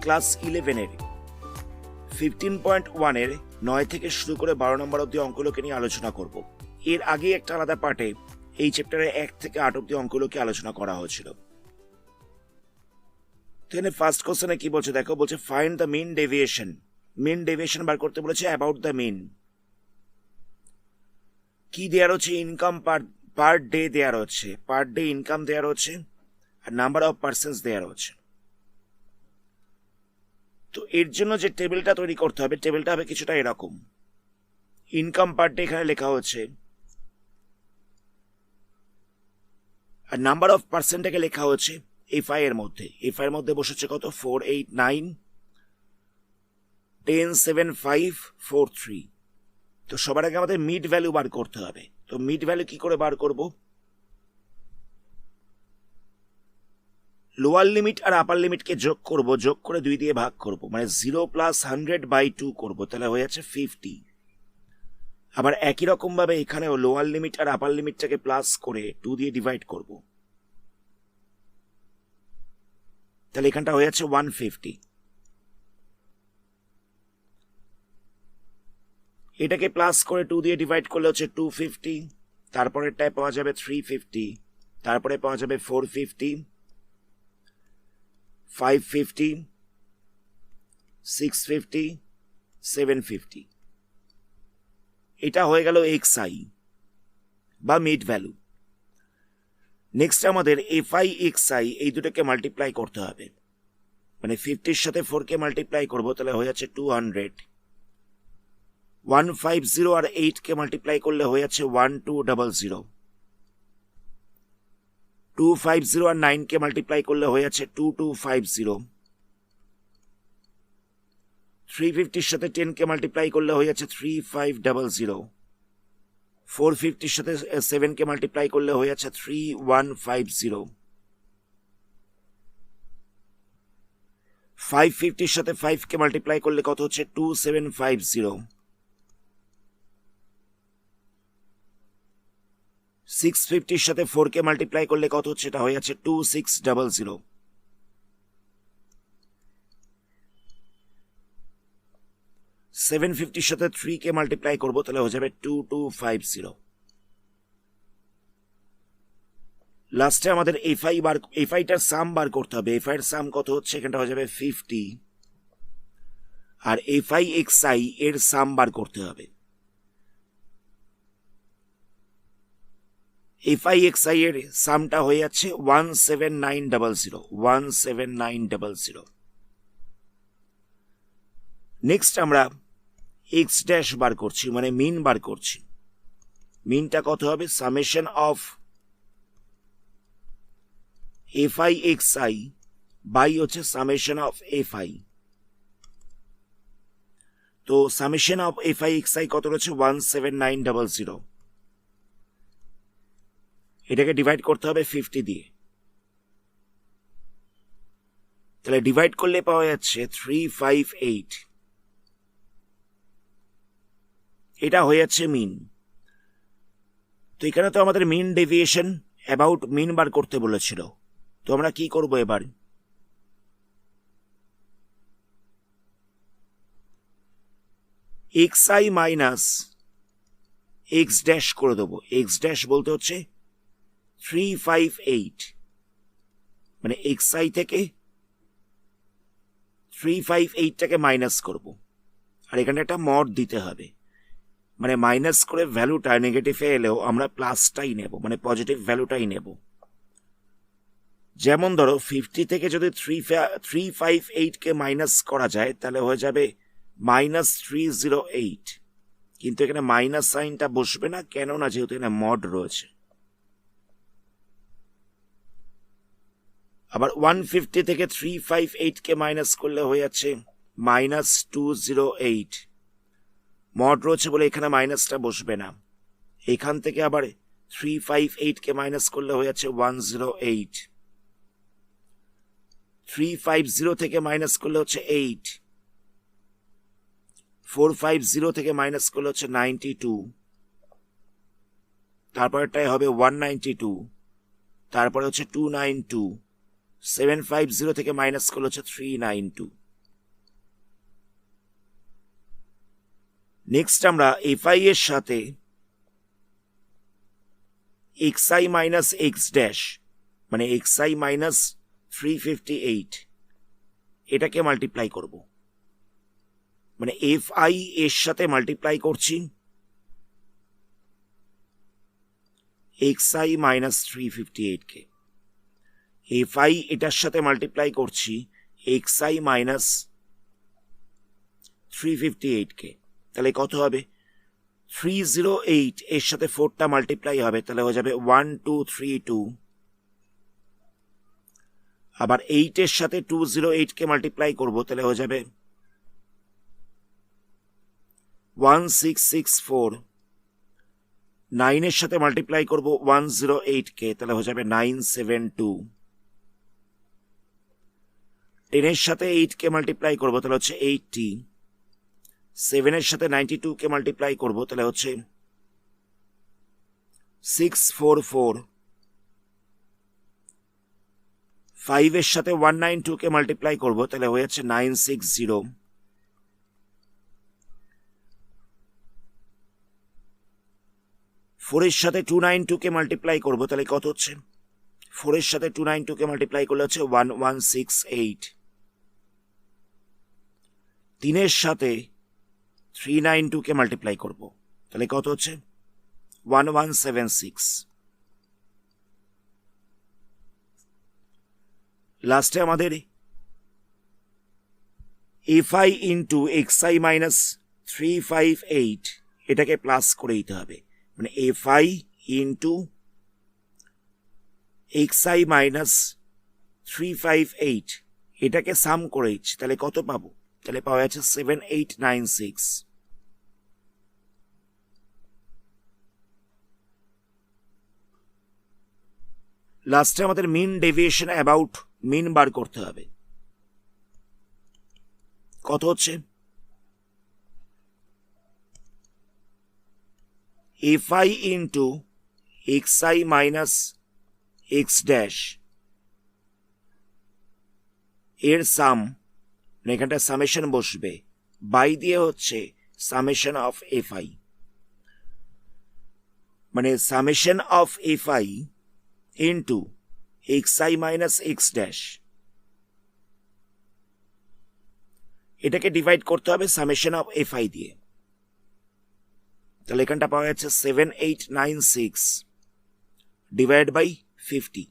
Class 11-এর 15.1-এর 9 থেকে শুরু করে 12 নম্বর অব্দি অঙ্কগুলোকে নিয়ে আলোচনা করব। এর আগে একটা আলাদা পার্টে এই চ্যাপ্টারে 1 থেকে 8 অব্দি অঙ্কগুলোকে আলোচনা করা হয়েছিল। এখানে ফার্স্ট কোশ্চেনে কি বলছে দেখো, বলছে find the mean deviation. Mean deviation বার করতে বলেছে অ্যাবাউট দ্য মিন। কি দেওয়ার হচ্ছে, ইনকাম পার ডে দেওয়ার হচ্ছে, পার ডে ইনকাম দেওয়ার হচ্ছে, আর নাম্বার অফ পার্সনস দেওয়ার হচ্ছে। তো এর জন্য যে টেবিলটা তৈরি করতে হবে, টেবিলটা হবে কিছুটা এরকম। ইনকাম পার ডে এখানে লেখা হচ্ছে, আর নাম্বার অফ পার্সেন্টটাকে লেখা হচ্ছে এফআই এর মধ্যে। এফআই এর মধ্যে বসেছে কত, 4, 8, 9, 10, 7, 5, 4, 3। তো সবার আগে আমাদের মিড ভ্যালু বার করতে হবে। তো মিড ভ্যালু কি করে বার করব, লোয়ার লিমিট আর আপার লিমিটকে যোগ করব, যোগ করে 2 দিয়ে ভাগ করব, মানে 0 + 100/2 করব, তাহলে হয়ে যাচ্ছে 50। আবার একই রকম ভাবে এখানেও লোয়ার লিমিট আর আপার লিমিটটাকে প্লাস করে 2 দিয়ে ডিভাইড করব, তাহলে এখানটা হয়ে যাচ্ছে 150। এটাকে প্লাস করে 2 দিয়ে ডিভাইড করলে হচ্ছে 250, তারপরেরটায় পাওয়া যাবে 350, তারপরে পাওয়া যাবে 450, 550, 650, 750। এটা হয়ে গেল এক্সআই বা মিড ভ্যালু। নেক্সট আমাদের এফআই এক্সআই এই দুটোকে মাল্টিপ্লাই করতে হবে, মানে 50-র সাথে 4কে মাল্টিপ্লাই করবো, তাহলে হয়ে যাচ্ছে 200। 150 আর 8কে মাল্টিপ্লাই করলে হয়ে যাচ্ছে 1200। 250 আর 9কে মাল্টিপ্লাই করলে হয়ে যাচ্ছে 2250। 350-র সাথে 10কে মাল্টিপ্লাই করলে হয়ে যাচ্ছে 3500। 450-র সাথে 7কে মাল্টিপ্লাই করলে হয়ে যাচ্ছে 3150। 550-র সাথে 5কে মাল্টিপ্লাই করলে কত হচ্ছে 2750। 650-র সাথে 4কে মাল্টিপ্লাই করলে কত হচ্ছে, এটা হয়ে যাচ্ছে 2600। 750-র সাথে 3কে মাল্টিপ্লাই করবো, তাহলে হয়ে যাবে 2250। লাস্টে আমাদের এফআইটার সাম বার করতে হবে। এফআই এর সাম কত হচ্ছে, এখানটা হয়ে যাবে 50, আর এফআই এক্সআই এর সাম বার করতে হবে। এফআই এক্সআই এর সামটা হয়ে যাচ্ছে 17900, 17900। নেক্সট আমরা এক্স ড্যাশ বার করছি, মানে মিন বার করছি। মিনটা কত হবে, summation of FI XI by হচ্ছে সামেশন অফ এফআই। তো সামেশন অফ এফআই এক্সআই কত রয়েছে, 17900। এটাকে ডিভাইড করতে হবে 50 দিয়ে, তাহলে ডিভাইড করলে পাওয়া যাচ্ছে 358। এটা হয়ে যাচ্ছে মিন। তো এখানে তো আমাদের মিন ডেভিয়েশন অ্যাবাউট মিন বার করতে বলেছিল। তো আমরা কি করব এবার, এক্সআই মাইনাস এক্স ড্যাশ করে দেবো। এক্স ড্যাশ বলতে হচ্ছে 358, মানে এক্সআই থেকে 358টাকে মাইনাস করব, আর এখানে একটা মড দিতে হবে, মানে মাইনাস করে ভ্যালুটা নেগেটিভে এলেও আমরা প্লাসটাই নেব, মানে পজিটিভ ভ্যালুটাই নেব। যেমন ধরো 50 থেকে যদি 358কে মাইনাস করা যায়, তাহলে হয়ে যাবে -308, কিন্তু এখানে মাইনাস সাইনটা বসবে না, কেননা যেহেতু এখানে মড রয়েছে। আবার 150 থেকে 358কে মাইনাস করলে হয়ে যাচ্ছে -208, মড রয়েছে বলে এখানে মাইনাসটা বসবে না। এখান থেকে আবার 358কে মাইনাস করলে হয়ে যাচ্ছে 108। 350 থেকে মাইনাস করলে হচ্ছে 8। 450 থেকে মাইনাস করলে হচ্ছে 92, তারপরটাই হবে 192, তারপরে হচ্ছে 292। 750 থেকে মাইনাস করলে হচ্ছে 392। নেক্সট আমরা এফআই এর সাথে xi মাইনাস এক্স ড্যাশ মানে xi মাইনাস 358 এটাকে মাল্টিপ্লাই করব, মানে এফআই এর সাথে মাল্টিপ্লাই করছি xi মাইনাস 358 কে, এফআই এটার সাথে মাল্টিপ্লাই করছি xi মাইনাস 358 কে, তাহলে কত হবে 308 এর সাথে 4টা মাল্টিপ্লাই হবে, তাহলে হয়ে যাবে 1232, আবার 8 এর সাথে 208 কে মাল্টিপ্লাই করব, তাহলে হয়ে যাবে 1664, 9 এর সাথে মাল্টিপ্লাই করব 108 কে, তাহলে হয়ে যাবে 972, 10 এর সাথে 8 কে মাল্টিপ্লাই করব, তাহলে হচ্ছে 80, 7 এর সাথে 92 কে মাল্টিপ্লাই করব, তাহলে হচ্ছে 644, 5 এর সাথে 192 কে মাল্টিপ্লাই করব, তাহলে হয়ে যাচ্ছে 960, 4 এর সাথে 292 কে মাল্টিপ্লাই করব, তাহলে কত হচ্ছে 4 এর সাথে 292 কে মাল্টিপ্লাই করলে হচ্ছে 1168, 3 এর সাথে 392 কে মাল্টিপ্লাই করব, তাহলে কত হচ্ছে 1176, লাস্টে আমাদের এফআই ইন্টু xi মাইনাস 358 এটাকে প্লাস করে দিতে হবে, মানে এফআই ইন্টু xi মাইনাস 358 এটাকে সাম করে দিচ্ছি, তাহলে কত পাবো, তাহলে পাওয়া যাচ্ছে 7896। লাস্টে আমাদের মিন ডেভিয়েশন অ্যাবাউট মিন বার করতে হবে, কত হচ্ছে FI into xi minus x dash এর সাম, এখানটা সামেশন বসবে, বাই দিয়ে হচ্ছে সামেশন অফ এফআই, মানে summation of FI into xi minus x dash, এটাকে ডিভাইড করতে হবে সামেশন অফ এফআই দিয়ে, তাহলে এখানটা পাওয়া যাচ্ছে 7896 ডিভাইড বাই 50,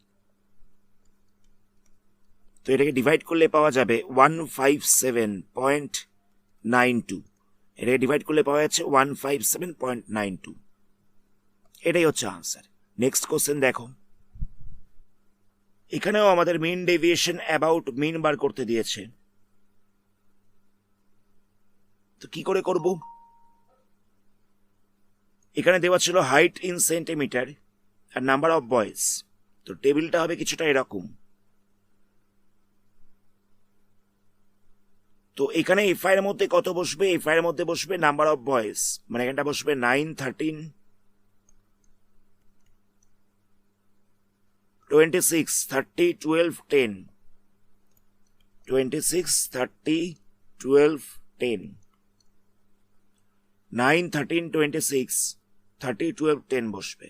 তো এটাকে ডিভাইড করলে পাওয়া যাবে 157.92, এটাকে ডিভাইড করলে পাওয়া যাচ্ছে 157.92, এটাই হচ্ছে আনসার। নেক্সট কোশ্চেন দেখো, এখানেও আমাদের মিন ডেভিয়েশন অ্যাবাউট মিন বার করতে দিয়েছে, তো কি করে করব, এখানে দেওয়া ছিল হাইট ইন সেন্টিমিটার আর নাম্বার অফ বয়েজ, তো টেবিলটা হবে কিছুটা এরকম, তো এখানে এফআই এর মধ্যে কত বসবে, এফআই এর মধ্যে বসবে নাম্বার অফ বয়েজ, মানে এখানটা বসবে 9, 13, 26, 30, 12, 10, 26, 30, 12, 10, 9, 13, 26, 30, 12, 10 বসবে।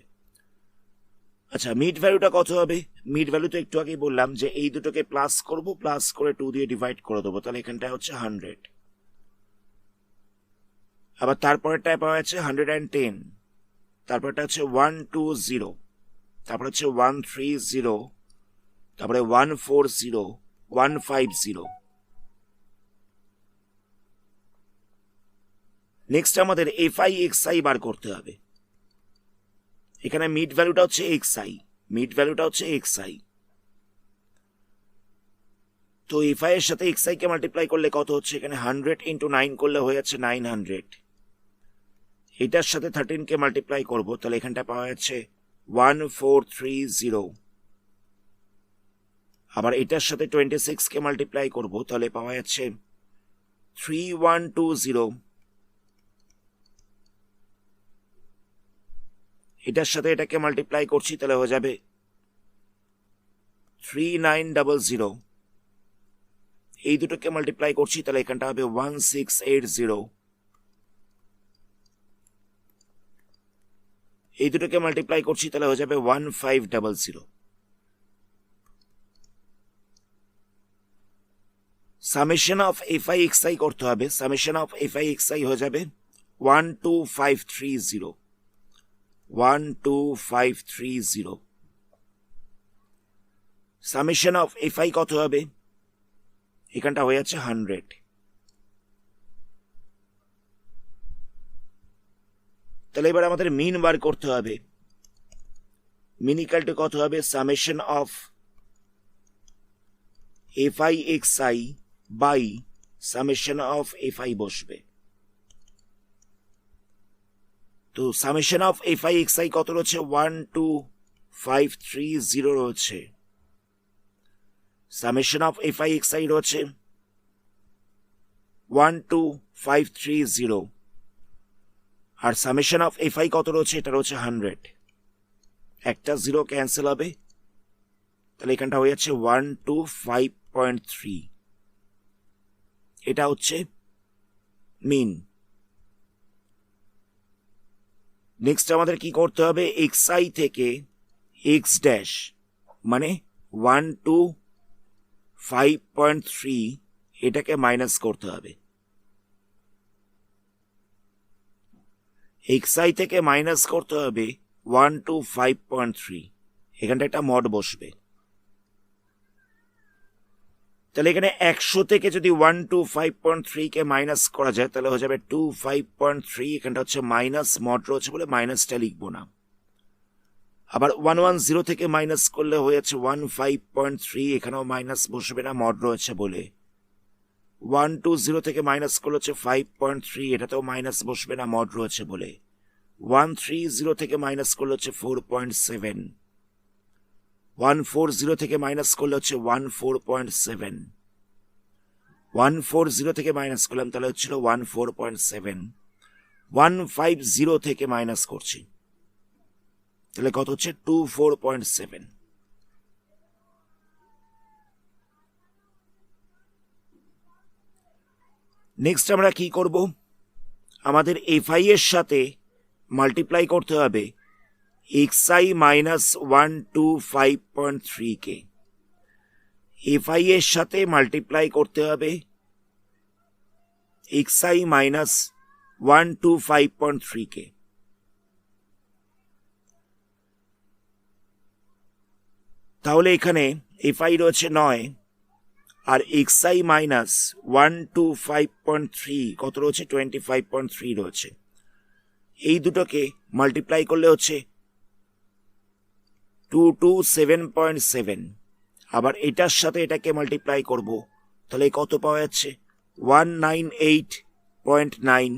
আচ্ছা মিড ভ্যালুটা কত হবে, মিড ভ্যালু তো একটু আগেই বললাম যে এই দুটোকে প্লাস করব, প্লাস করে 2 দিয়ে ডিভাইড করে দেবো, তাহলে এখানটা হচ্ছে 100, আবার তারপরেরটায় পাওয়া যাচ্ছে 110, তারপরটা হচ্ছে 120, তারপরে হচ্ছে 130, তারপরে 140, 150। নেক্সট আমাদের এফআই xi বার করতে হবে, এখানে মিড ভ্যালুটা হচ্ছে xi, মিড ভ্যালুটা হচ্ছে xi, তো এফআই এর সাথে xi কে মাল্টিপ্লাই করলে কত হচ্ছে, এখানে 100 ইন্টু 9 করলে হয়ে যাচ্ছে 900, এটার সাথে 13 কে মাল্টিপ্লাই করব, তাহলে এখানটা পাওয়া যাচ্ছে 1430, আবার এটার সাথে 26 কে মাল্টিপ্লাই করব, তাহলে পাওয়া যাচ্ছে 3120, এটার সাথে এটাকে মাল্টিপ্লাই করছি, তাহলে হয়ে যাবে 3900, এই দুটোকে মাল্টিপ্লাই করছি, তাহলে এখানটা হবে 1680, এই দুটোকে মাল্টিপ্লাই করছি, তাহলে হয়ে যাবে 1500। সামেশন অফ এফআই এক্সআই করতে হবে। সামেশন অফ এফআই এক্সআই হয়ে যাবে 12530, 12530। সামেশন অফ এফআই কত হবে? এখানটা হয়ে যাচ্ছে 100। তাহলে এবার আমাদের মিন বার করতে হবে। মিন ইকুয়াল টু কত হবে? Summation of FI XI by summation of FI বসবে। তো সামেশন অফ এফআই এক্সআই কত রয়েছে? 12530 রয়েছে। সামেশন অফ এফআই এক্সআই রয়েছে 12530, আর সামেশন অফ এফআই কত রয়েছে? এটা রয়েছে 100। একটা জিরো ক্যান্সেল হবে, তাহলে এখানটা হয়ে যাচ্ছে 125.3। এটা হচ্ছে মিন। নেক্সট আমাদের কি করতে হবে? এক্সআই থেকে এক্স ড্যাশ মানে 125.3 এটাকে মাইনাস করতে হবে। এক্সআই থেকে মাইনাস করতে হবে 125.3, এখানটা একটা মড বসবে। তাহলে এখানে 100 থেকে যদি 125.3 কে মাইনাস করা যায় তাহলে হয়ে যাবে 25.3, এখানটা হচ্ছে মাইনাস, মড রয়েছে বলে মাইনাসটা লিখবো না। আবার 110 থেকে মাইনাস করলে হয়ে যাচ্ছে 15.3, এখানেও মাইনাস বসবে না, মড রয়েছে বলে। 120 থেকে মাইনাস করলে হচ্ছে 5.3, এটাতেও মাইনাস বসবে না, মড রয়েছে বলে। 130 থেকে মাইনাস করলে হচ্ছে 4.7, 140 থেকে মাইনাস করলে হচ্ছে 14.7, 140 থেকে মাইনাস করলাম তাহলে হচ্ছিল 14.7, 150 থেকে মাইনাস করছি তাহলে কত হচ্ছে? 24.7। নেক্সট আমরা কি করব? আমাদের এফআই এর সাথে মাল্টিপ্লাই করতে হবে এক্সআই মাইনাস 125.3 কে। এফআই এর সাথে মাল্টিপ্লাই করতে হবে এক্সআই মাইনাস 125.3 কে। তাহলে এখানে এফআই রয়েছে 9 আর এক্সআই মাইনাস 125.3 কত রয়েছে? 25.3 রয়েছে। এই দুটোকে মাল্টিপ্লাই করলে হচ্ছে 227.7, আবার এটার সাথে এটাকে মাল্টিপ্লাই করব তাহলে কত পাওয়া যাচ্ছে? 198.9।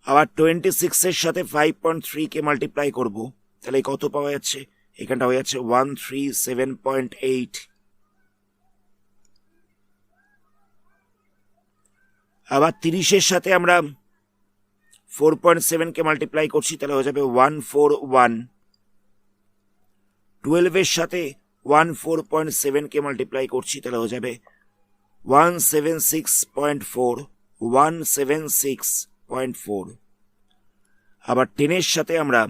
আবার 26 এর সাথে 5.3 কে মাল্টিপ্লাই করব তাহলে কত পাওয়া যাচ্ছে? এখানটা হয়ে যাচ্ছে 137.8। আবার 30 এর সাথে আমরা 4.7 কে মাল্টিপ্লাই করছি তাহলে হয়ে যাবে 141। 12 এর সাথে 14.7 কে মাল্টিপ্লাই করছি তাহলে হয়ে যাবে 176.4, 176.4। আবার 10 এর সাথে আমরা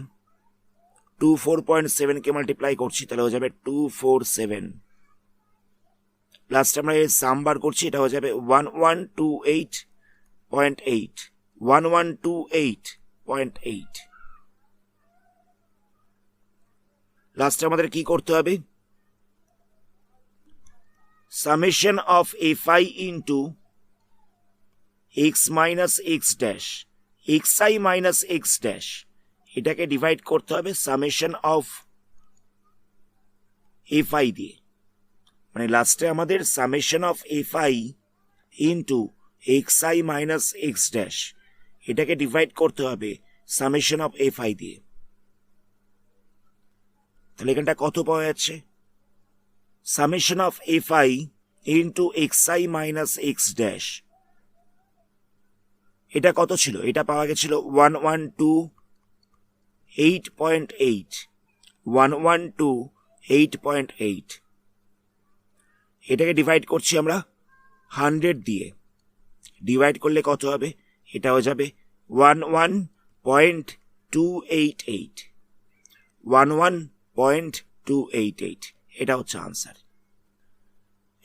24.7 কে মাল্টিপ্লাই করছি তাহলে হয়ে যাবে 247। লাস্ট আমরা এর সাম বার করছি, এটা হয়ে যাবে 1128.8, 1128.8। লাস্টে আমাদের কি করতে হবে? Summation of FI into x minus x dash, XI minus x dash, এটাকে ডিভাইড করতে হবে সামেশন অফ এফআই দিয়ে। মানে লাস্টে আমাদের summation of FI into XI minus x dash এটাকে ডিভাইড করতে হবে সামেশন অফ এফআই দিয়ে। তাহলে এখানটা কত পাওয়া যাচ্ছে? Summation of FI into XI minus x dash, এটা কত ছিল? এটা পাওয়া গেছিল 112.8, 112.8। এটাকে ডিভাইড করছি আমরা 100 দিয়ে, ডিভাইড করলে কত হবে? এটা হয়ে যাবে 11.288, 11.288। এটা হচ্ছে আনসার।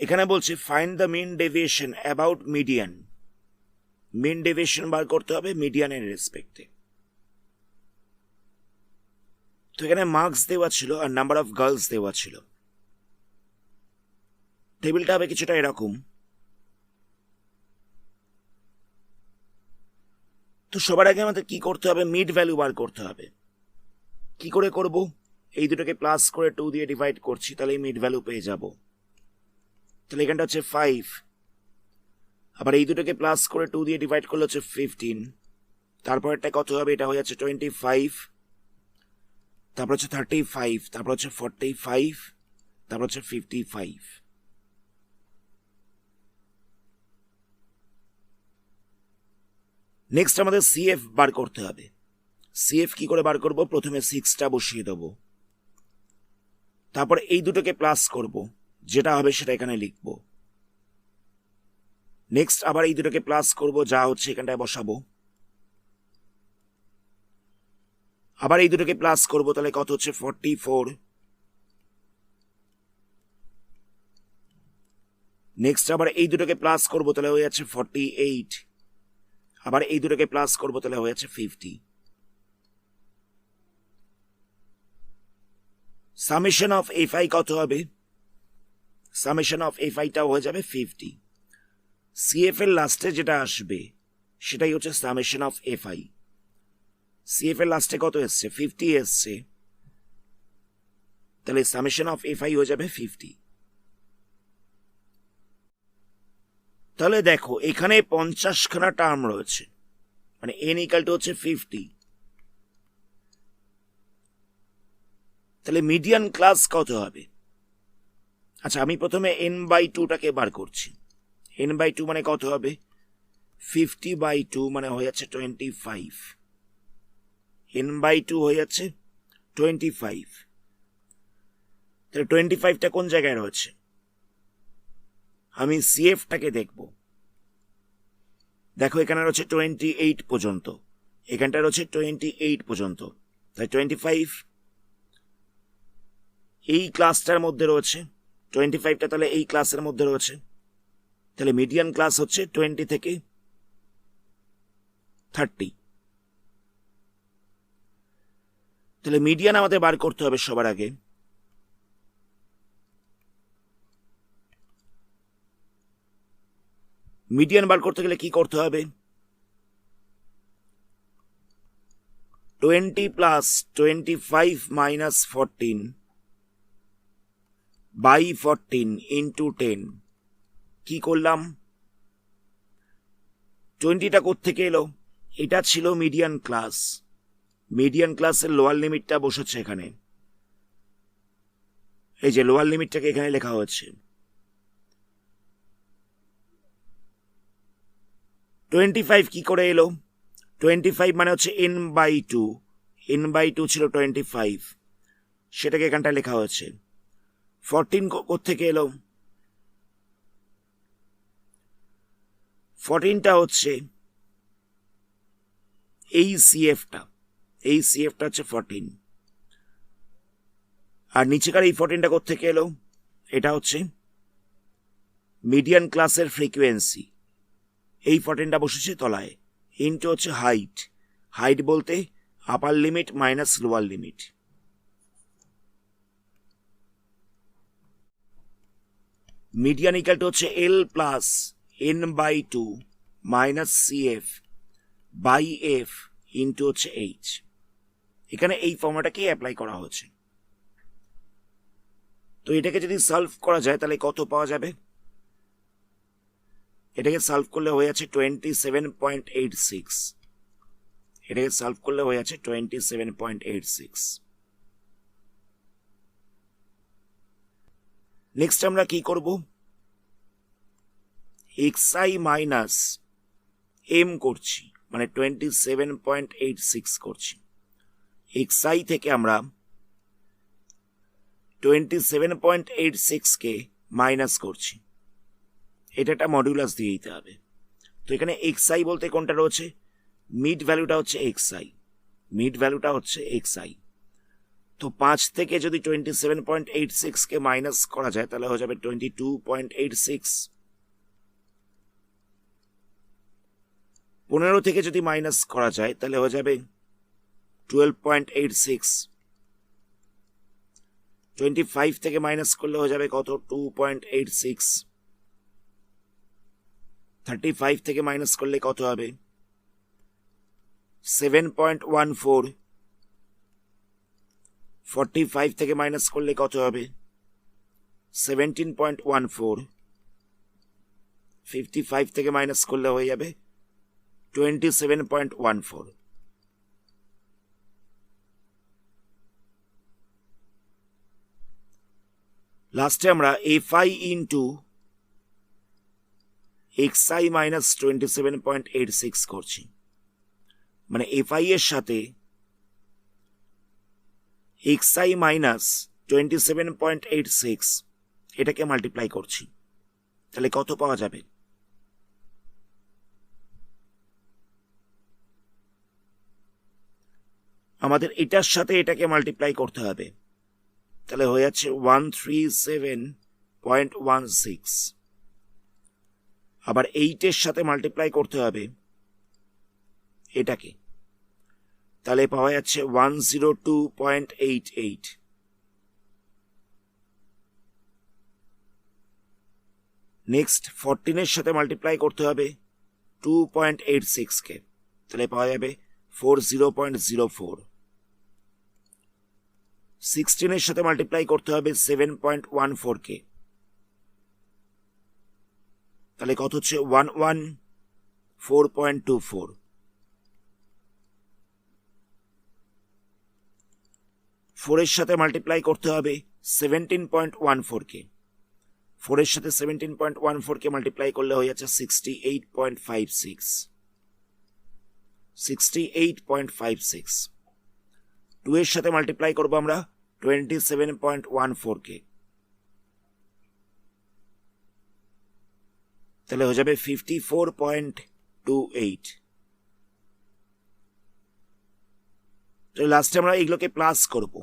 এখানে বলছে find the mean deviation about median. Mean deviation বার করতে হবে মিডিয়ানের রেসপেক্টে। তো এখানে মার্কস দেওয়া ছিল আর নাম্বার অফ গার্লস দেওয়া ছিল। টেবিলটা হবে কিছুটা এরকম। তো সবার আগে আমাদের কি করতে হবে? মিড ভ্যালু বার করতে হবে। কি করে করব? এই দুটোকে প্লাস করে 2 দিয়ে ডিভাইড করছি, তাহলে মিড ভ্যালু পেয়ে যাব। তাহলে এখানটা হচ্ছে 5, আবার এই দুটোকে প্লাস করে 2 দিয়ে ডিভাইড করলে হচ্ছে 15, তারপর এটা কত হবে? এটা হয়ে যাচ্ছে 25, তারপর হচ্ছে 35, তারপর হচ্ছে 45, তারপর হচ্ছে 55। নেক্সট আমাদের সিএফ বার করতে হবে। সিএফ কি করে বার করব? প্রথমে 6টা বসিয়ে দেব, তারপর এই দুটোকে প্লাস করব, যেটা হবে সেটা এখানে লিখব। নেক্সট আবার এই দুটোকে প্লাস করব, যা হচ্ছে এখানটায় বসাবো। আবার এই দুটোকে প্লাস করব, তাহলে কত হচ্ছে? 44। নেক্সট আবার এই দুটোকে প্লাস করব, তাহলে হয়ে যাচ্ছে 48। আবার এই দুটোকে প্লাস করব, তাহলে হয়ে যাচ্ছে 50। সামেশন অফ এফআই কত হবে? সামেশন অফ এফআইটাও হয়ে যাবে 50। সিএফ এর লাস্টে যেটা আসবে সেটাই হচ্ছে সামেশন অফ এফআই। সিএফ এর লাস্টে কত এসছে? 50 এসছে, তাহলে সামেশন অফ এফআই হয়ে যাবে 50। তাহলে দেখো এখানে 50খানা টার্ম রয়েছে, মানে এন ইকাল টু হচ্ছে 50। তাহলে মিডিয়ান ক্লাস কত হবে? আচ্ছা, আমি প্রথমে n/2টাকে বার করছি। n/2 মানে কত হবে? 50/2 মানে হয়ে যাচ্ছে 25। n/2 হয়ে যাচ্ছে 25। তাহলে 25টা কোন জায়গায় রয়েছে? আমি সিএফটাকে দেখব। দেখো এখানে রয়েছে 28 পর্যন্ত, এখানটা রয়েছে 28 পর্যন্ত, তাই 25 এই ক্লাসটার মধ্যে রয়েছে, 25টা তাহলে এই ক্লাসের মধ্যে রয়েছে। তাহলে মিডিয়ান ক্লাস হচ্ছে 20 থেকে 30। তাহলে মিডিয়ান আমাদের বার করতে হবে সবার আগে। মিডিয়ান বার করতে গেলে কি করতে হবে? 20 প্লাস 25 মাইনাস 14 বাই 14 ইন্টু 10। কি করলাম? 20টা কোত্থেকে এলো? এটা ছিল মিডিয়ান ক্লাস। মিডিয়ান ক্লাসের লোয়ার লিমিটটা বসেছে এখানে, এই যে লোয়ার লিমিটটাকে এখানে লেখা হচ্ছে। 25 কি করে এলো? 25 মানে হচ্ছে n/2, n/2 ছিল 25, সেটাকে এখানটায় লেখা হয়েছে। 14 কোত্থেকে এলো? 14টা হচ্ছে এই সিএফটা, এই সিএফটা হচ্ছে 14। আর নিচেকার এই 14টা কোত্থেকে এলো? এটা হচ্ছে মিডিয়ান ক্লাসের ফ্রিকোয়েন্সি, এই 14টা বসেছে তলায়, ইন্টু হচ্ছে হাইট। হাইট বলতে upper limit minus lower limit. Median equal to হচ্ছে L plus n/2 minus CF by F into হচ্ছে এইচ। এখানে এই ফর্মুলাটাকেই অ্যাপ্লাই করা হচ্ছে। তো এটাকে যদি সলভ করা যায় তাহলে কত পাওয়া যাবে? এটাকে সলভ করলে হয়ে যাচ্ছে 27.86। এটাকে সলভ করলে হয়ে যাচ্ছে 27.86। নেক্সট আমরা কি করব? xi মাইনাস এম করছি, মানে 27.86 করছি। xi থেকে আমরা 27.86 কে মাইনাস করছি, এটা একটা মডুলাস দিয়ে দিতে হবে। তো এখানে এক্সআই বলতে কোনটা রয়েছে, মিড ভ্যালুটা হচ্ছে এক্সআই, মিড ভ্যালুটা হচ্ছে এক্সআই। তো 5 থেকে যদি 27.86কে মাইনাস করা যায় তাহলে হয়ে যাবে 22.86। 15 থেকে যদি মাইনাস করা যায় তাহলে হয়ে যাবে 12.86। 25 থেকে মাইনাস করলে হয়ে যাবে কত, 2.86। 35 থেকে মাইনাস করলে কত হবে, 7.14। 45 থেকে মাইনাস করলে কত হবে, 17.14। 55 থেকে মাইনাস করলে হয়ে যাবে 27.14। লাস্টে আমরা এফআই ইন্টু এক্সআই মাইনাস 27.86 করছি, মানে এফআই এর সাথে এক্সআই মাইনাস 27.86 এটাকে মাল্টিপ্লাই করছি, তাহলে কত পাওয়া যাবে, আমাদের এটার সাথে এটাকে মাল্টিপ্লাই করতে হবে, তাহলে হয়ে যাচ্ছে 137.16। আবার 8-এর সাথে মাল্টিপ্লাই করতে হবে এটাকে, তাহলে পাওয়া যাচ্ছে 102.88। নেক্সট 14-এর সাথে মাল্টিপ্লাই করতে হবে 2.86কে, তাহলে পাওয়া যাবে 40.04। 16-এর সাথে মাল্টিপ্লাই করতে হবে 7.14কে, তাহলে কত হচ্ছে 114.24। 4-এর সাথে মাল্টিপ্লাই করতে হবে 17.14কে, 4-এর সাথে 17.14কে মাল্টিপ্লাই করলে হয়ে যাচ্ছে 68.56। 68.56। 2-এর সাথে মাল্টিপ্লাই করবো আমরা 27.14কে, তাহলে হয়ে যাবে 54.28। লাস্টে আমরা এগুলোকে প্লাস করব,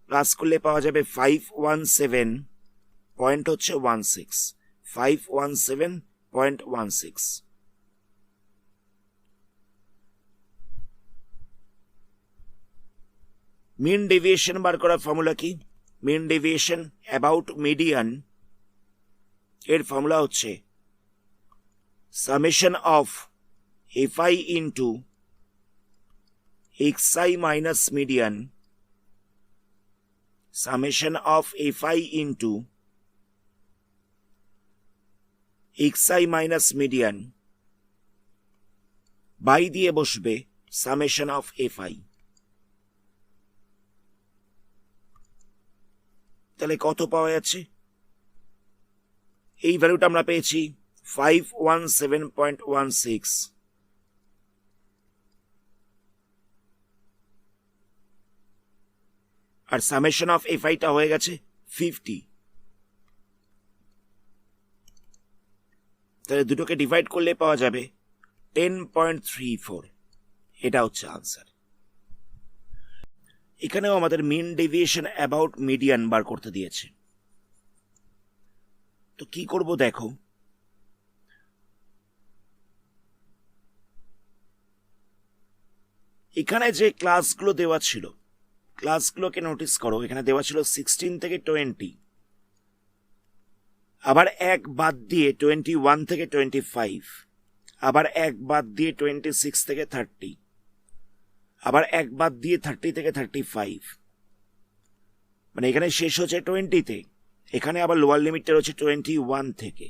প্লাস করলে পাওয়া যাবে 517.16। 517.16। মিন ডেভিয়েশন বার করার ফর্মুলা কি, মিন ডেভিয়েশন অ্যাবাউট মিডিয়ান এর ফর্মুলা হচ্ছে summation of FI into XI minus median, summation of FI into XI minus median by দিয়ে বসবে সামেশন অফ এফআই। তাহলে কত পাওয়া যাচ্ছে, এই ভ্যালুটা আমরা পেয়েছি 517.16। আর সামেশন অফ এফআইটা হয়ে গেছে 50। তাহলে দুটোকে ডিভাইড করলে পাওয়া যাবে 10.34। এটা হচ্ছে আনসার। এখানেও আমাদের মিন ডেভিয়েশন অ্যাবাউট মিডিয়ান বার করতে দিয়েছে, তো কি করব দেখো, এখানে যে ক্লাসগুলো দেওয়া ছিল ক্লাসগুলোকে নোটিস করো, এখানে দেওয়া ছিল 16 থেকে 20, আবার এক বাদ দিয়ে 21 থেকে 25, আবার এক বাদ দিয়ে 26 থেকে 30, আবার এক বাদ দিয়ে 30 থেকে 35, মানে এখানে শেষ হচ্ছে 20-তে, এখানে আবার লোয়ার লিমিটটা রয়েছে 21 থেকে।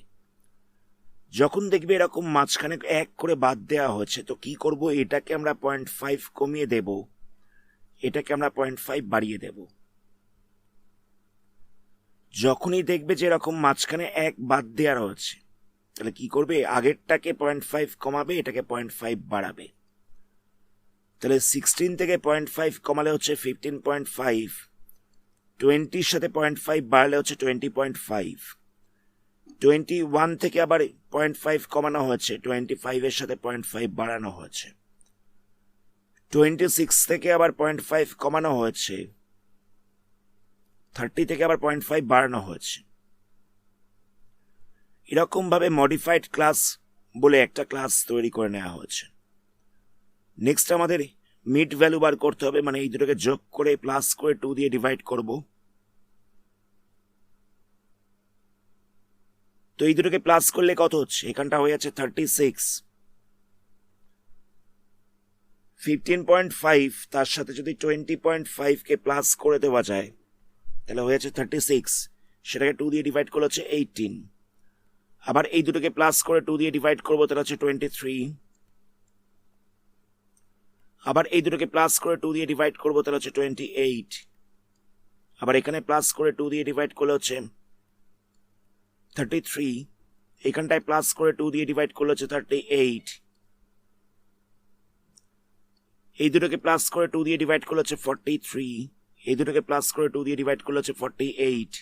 যখন দেখবে এরকম মাঝখানে এক করে বাদ দেওয়া হচ্ছে, তো কি করব, এটাকে আমরা 0.5 কমিয়ে দেব, এটাকে আমরা 0.5 বাড়িয়ে দেব। যখনই দেখবে যে এরকম মাঝখানে এক বাদ দেওয়া রয়েছে, তাহলে কি করবে, আগেরটাকে 0.5 কমাবে, এটাকে 0.5 বাড়াবে। তাহলে 16 থেকে 0.5 কমালে হচ্ছে 15.5, 20-র সাথে 0.5 বাড়ালে হচ্ছে 20.5, 21 থেকে আবার 0.5 কমানো হয়েছে, 25 এর সাথে 0.5 বাড়ানো হয়েছে। 26 থেকে আবার 0.5 কমানো হয়েছে, 30 থেকে আবার 0.5 বাড়ানো হয়েছে। এরকম ভাবে মডিফাইড ক্লাস বলে একটা ক্লাস তৈরি করে নেওয়া হয়েছে। নেক্সট আমাদের মিড ভ্যালু বার করতে হবে, মানে এই দুটোকে যোগ করে প্লাস করে 2 দিয়ে ডিভাইড করব। তো এই দুটোকে প্লাস করলে কত হচ্ছে, এখানটা হয়ে যাচ্ছে 36। 15.5 তার সাথে যদি 20.5 কে প্লাস করে দেওয়া যায় তাহলে হয়ে যাচ্ছে 36, সেটাকে 2 দিয়ে ডিভাইড করলে হচ্ছে 18। আবার এই দুটোকে প্লাস করে 2 দিয়ে ডিভাইড করবো তাহলে হচ্ছে 23। আবার এই দুটোকে প্লাস করে 2 দিয়ে ডিভাইড করবো তাহলে হচ্ছে 28। আবার এখানে প্লাস করে 2 দিয়ে ডিভাইড করলে হচ্ছে 33, এখানটায় প্লাস করে 2 দিয়ে ডিভাইড করলে হচ্ছে 38। এই দুটোকে প্লাস করে 2 দিয়ে ডিভাইড করলে হচ্ছে 43, এই দুটোকে প্লাস করে 2 দিয়ে ডিভাইড করলে হচ্ছে 48,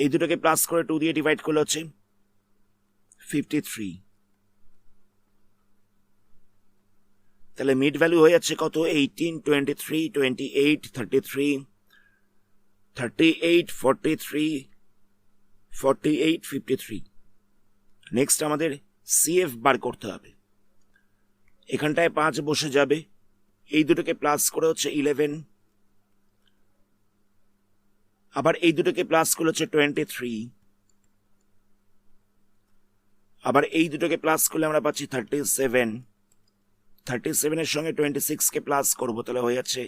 এই দুটোকে প্লাস করে 2 দিয়ে ডিভাইড করলে হচ্ছে 53। তাহলে মিড ভ্যালু হয়ে যাচ্ছে কত, 18, 23, 28, 33, 38, 43, 48, 53। নেক্সট আমাদের সিএফ বার করতে হবে। এখানটায় 5 বসে যাবে, এই দুটোকে প্লাস করে হচ্ছে 11, আবার এই দুটোকে প্লাস করে হচ্ছে 23, আবার এই দুটোকে প্লাস করলে আমরা পাচ্ছি 37। 37 এর সঙ্গে 26 কে প্লাস করবো তাহলে হয়ে যাচ্ছে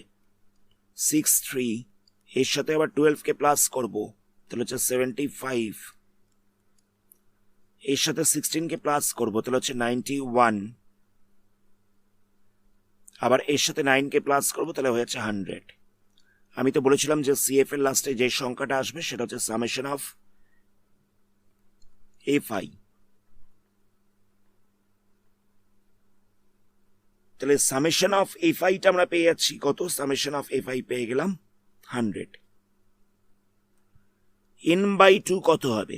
63, এর সাথে আবার 12 কে প্লাস করবো তাহলে হচ্ছে 75, এর সাথে 16 কে প্লাস করবো তাহলে হচ্ছে 91, আবার এর সাথে 9 কে প্লাস করবো তাহলে হয়ে যাচ্ছে 100। আমি তো বলেছিলাম যে সিএফ এর লাস্টে যে সংখ্যাটা আসবে সেটা হচ্ছে সামেশন অফ এফআই। তাহলে সামেশন অফ এফআইটা আমরা পেয়ে যাচ্ছি কত, সামেশন অফ এফআই পেয়ে গেলাম 100। n/2 কত হবে,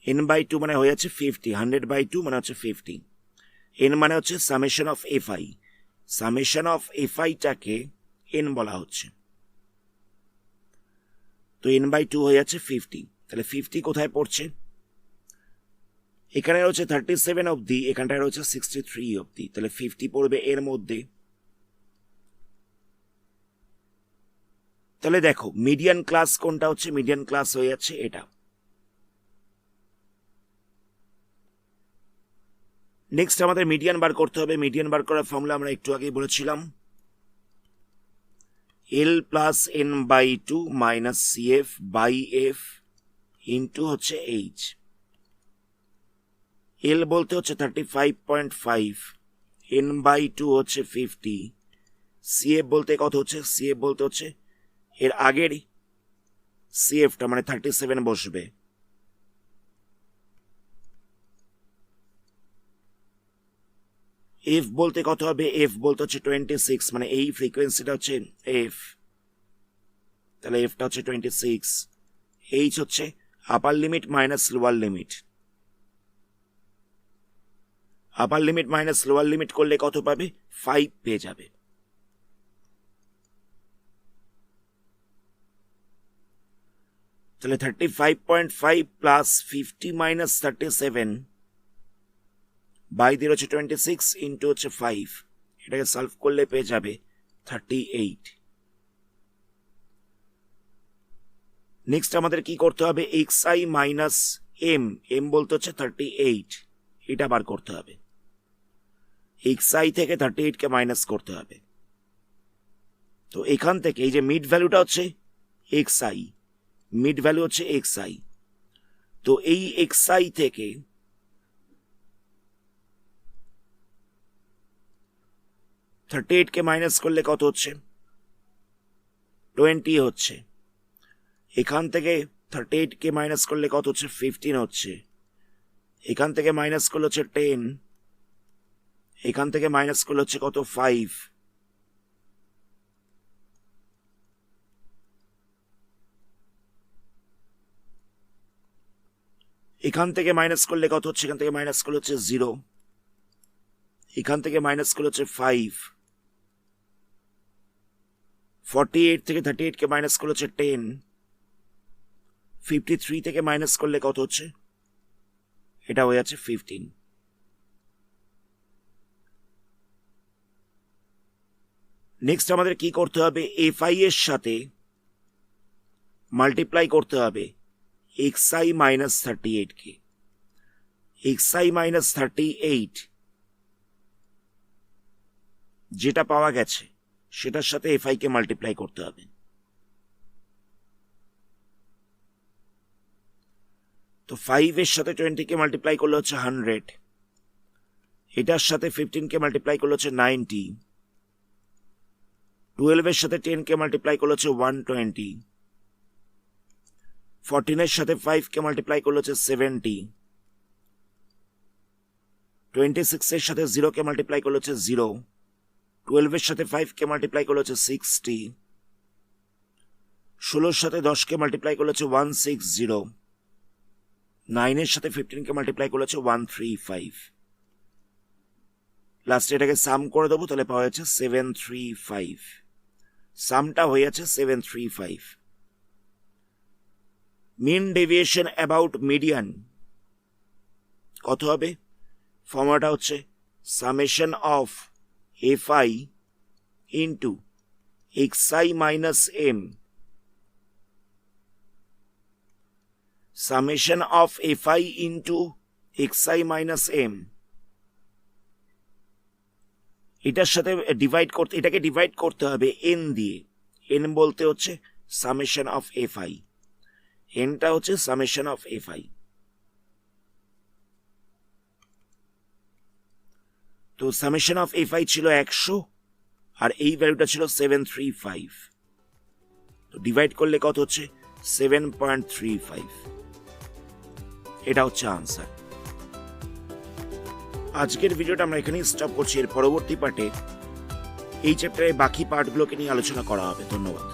n/2 মানে হয়ে যাচ্ছে 50, 100/2 মানে হচ্ছে 50। n মানে হচ্ছে summation of FI, summation of এফআইটাকে n বলা হচ্ছে। তো n/2 হয়ে যাচ্ছে 50। তাহলে 50 কোথায় পড়ছে, এখানে রয়েছে 37 অবধি, এখানটায় রয়েছে 63 অবধি, তাহলে 50 পড়বে এর মধ্যে। তাহলে দেখো মিডিয়ান ক্লাস কোনটা হচ্ছে, মিডিয়ান ক্লাস হয়ে যাচ্ছে এটা। নেক্সট আমাদের মিডিয়ান বার করতে হবে। মিডিয়ান বার করার ফর্মুলা আমরা একটু আগেই বলেছিলাম, L plus n/2 minus CF by F into হচ্ছে H। L বলতে হচ্ছে 35.5, n/2 হচ্ছে 50, CF বলতে কত হচ্ছে, CF বলতে হচ্ছে এর আগের CFটা মানে 37 বসবে। F বলতে কত হবে, F বলতে হচ্ছে 26, মানে এই ফ্রিকোয়েন্সিটা হচ্ছে F, তাহলে Fটা হচ্ছে 26। H হচ্ছে আপার লিমিট মাইনাস লোয়ার লিমিট, আপার লিমিট মাইনাস লোয়ার লিমিট করলে কত পাবে, 5 পেয়ে যাবে। তাহলে 35.5 প্লাস 50 মাইনাস 37 বাই দিয়ে হচ্ছে 26 ইন্টু হচ্ছে 5, এটাকে সলভ করলে পেয়ে যাবে 38। নেক্সট আমাদের কি করতে হবে, xi মাইনাস m বলতে হচ্ছে 38, এটা বার করতে হবে। xi থেকে 38 কে মাইনাস করতে হবে। তো এখান থেকে এই যে মিড ভ্যালুটা হচ্ছে xi, মিড ভ্যালু হচ্ছে xi, তো এই xi থেকে কে মাইনাস করলে কত হচ্ছে, 20 হচ্ছে। এখান থেকে 38 কে মাইনাস করলে কত হচ্ছে, 15 হচ্ছে। এখান থেকে মাইনাস করলে হচ্ছে 10, এখান থেকে মাইনাস করলে হচ্ছে কত, 5। এখান থেকে মাইনাস করলে কত হচ্ছে, এখান থেকে মাইনাস করলে হচ্ছে 0, এখান থেকে মাইনাস করলে হচ্ছে 5, 48 থেকে 38 কে মাইনাস করলে হচ্ছে 10, 53 থেকে মাইনাস করলে কত হচ্ছে, এটা হয়ে যাচ্ছে 15। নেক্সট আমাদের কি করতে হবে, fi এর সাথে মাল্টিপ্লাই করতে হবে xi মাইনাস 38 কে। xi মাইনাস 38 যেটা পাওয়া গেছে সেটার সাথে fi কে মাল্টিপ্লাই করতে হবে। তো 5 এর সাথে 20 কে মাল্টিপ্লাই করলে হচ্ছে 100, এটার সাথে 15 কে মাল্টিপ্লাই করলে হচ্ছে 90, 12 এর সাথে 10 কে মাল্টিপ্লাই করলে হচ্ছে 120, 14 এর সাথে 5 কে মাল্টিপ্লাই করলে হচ্ছে 70, 26 এর সাথে 0 কে মাল্টিপ্লাই করলে হচ্ছে 0, 12 এর সাথে 5 কে মাল্টিপ্লাই করলে হচ্ছে 60, 16 এর সাথে 10 কে মাল্টিপ্লাই করলে হচ্ছে 160, 9 এর সাথে 15 কে মাল্টিপ্লাই করলে হচ্ছে 135। লাস্টে এটাকে সাম করে দেবো, তাহলে পাওয়া যাচ্ছে 735। সামটা হয়ে যাচ্ছে 735। মিন ডেভিয়েশন অ্যাবাউট মিডিয়ান কত হবে, ফর্মুলাটা হচ্ছে summation of fi into xi minus m, summation of fi into xi minus m, এটার সাথে ডিভাইড করতে, এটাকে ডিভাইড করতে হবে n দিয়ে। n বলতে হচ্ছে সামেশন অফ fi, nটা হচ্ছে সামেশন অফ fi। তো সামেশন অফ fi ছিল 100 আর এই ভ্যালুটা ছিল 735, তো ডিভাইড করলে কত হচ্ছে 7.35, এটা হচ্ছে আনসার। আজকের ভিডিওটা আমরা এখানেই স্টপ করছি। এর পরবর্তী পার্টে এই চ্যাপ্টারে বাকি পার্টগুলোকে নিয়ে আলোচনা করা হবে। ধন্যবাদ।